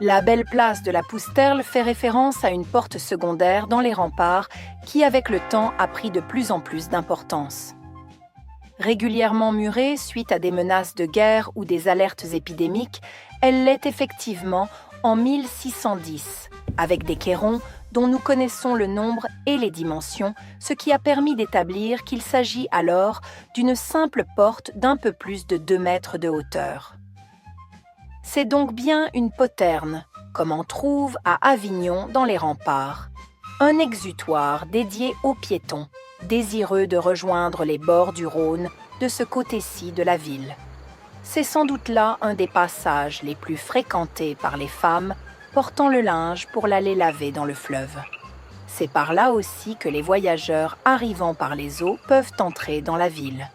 La belle place de la Pousterle fait référence à une porte secondaire dans les remparts qui, avec le temps, a pris de plus en plus d'importance. Régulièrement murée suite à des menaces de guerre ou des alertes épidémiques, elle l'est effectivement en 1610, avec des cairons dont nous connaissons le nombre et les dimensions, ce qui a permis d'établir qu'il s'agit alors d'une simple porte d'un peu plus de 2 mètres de hauteur. C'est donc bien une poterne, comme on trouve à Avignon dans les remparts, un exutoire dédié aux piétons, désireux de rejoindre les bords du Rhône de ce côté-ci de la ville. C'est sans doute là un des passages les plus fréquentés par les femmes portant le linge pour l'aller laver dans le fleuve. C'est par là aussi que les voyageurs arrivant par les eaux peuvent entrer dans la ville.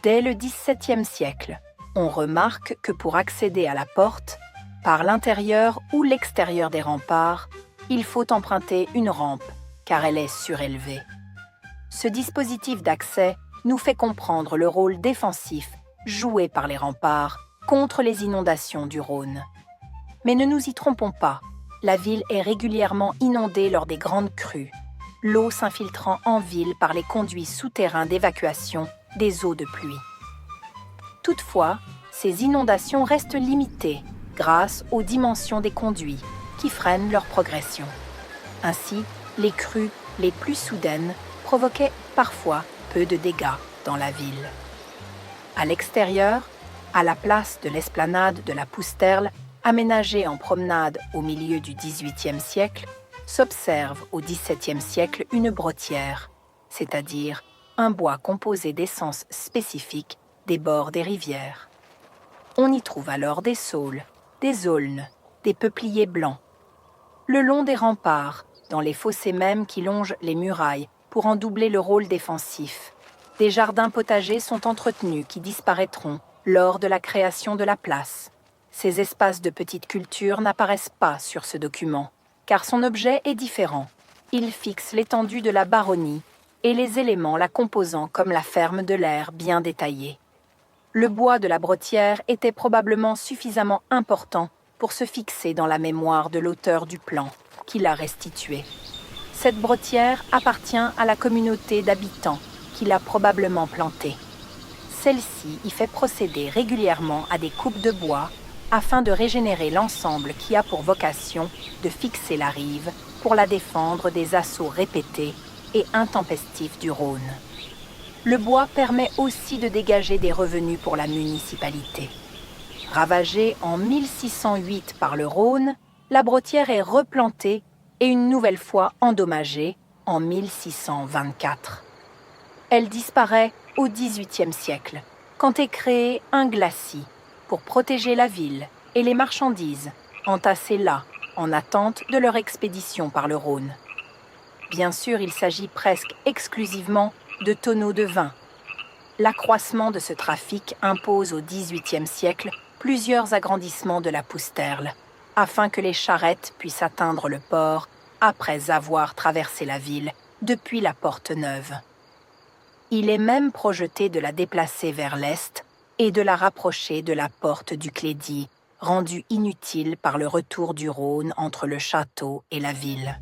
Dès le XVIIe siècle, on remarque que pour accéder à la porte, par l'intérieur ou l'extérieur des remparts, il faut emprunter une rampe, car elle est surélevée. Ce dispositif d'accès nous fait comprendre le rôle défensif joué par les remparts contre les inondations du Rhône. Mais ne nous y trompons pas, la ville est régulièrement inondée lors des grandes crues, l'eau s'infiltrant en ville par les conduits souterrains d'évacuation des eaux de pluie. Toutefois, ces inondations restent limitées grâce aux dimensions des conduits qui freinent leur progression. Ainsi, les crues les plus soudaines provoquaient parfois peu de dégâts dans la ville. À l'extérieur, à la place de l'esplanade de la Pousterle, aménagée en promenade au milieu du XVIIIe siècle, s'observe au XVIIe siècle une brottière, c'est-à-dire un bois composé d'essences spécifiques des bords des rivières. On y trouve alors des saules, des aulnes, des peupliers blancs. Le long des remparts, dans les fossés mêmes qui longent les murailles pour en doubler le rôle défensif, des jardins potagers sont entretenus qui disparaîtront lors de la création de la place. Ces espaces de petite culture n'apparaissent pas sur ce document, car son objet est différent. Il fixe l'étendue de la baronnie et les éléments la composant comme la ferme de l'air bien détaillée. Le bois de la brottière était probablement suffisamment important pour se fixer dans la mémoire de l'auteur du plan qui l'a restitué. Cette brottière appartient à la communauté d'habitants qui l'a probablement plantée. Celle-ci y fait procéder régulièrement à des coupes de bois afin de régénérer l'ensemble qui a pour vocation de fixer la rive pour la défendre des assauts répétés et intempestifs du Rhône. Le bois permet aussi de dégager des revenus pour la municipalité. Ravagée en 1608 par le Rhône, la brottière est replantée et une nouvelle fois endommagée en 1624. Elle disparaît au XVIIIe siècle, quand est créé un glacis pour protéger la ville et les marchandises entassées là en attente de leur expédition par le Rhône. Bien sûr, il s'agit presque exclusivement de tonneaux de vin. L'accroissement de ce trafic impose au XVIIIe siècle plusieurs agrandissements de la Pousterle, afin que les charrettes puissent atteindre le port après avoir traversé la ville depuis la Porte Neuve. Il est même projeté de la déplacer vers l'est et de la rapprocher de la porte du Clédy, rendue inutile par le retour du Rhône entre le château et la ville.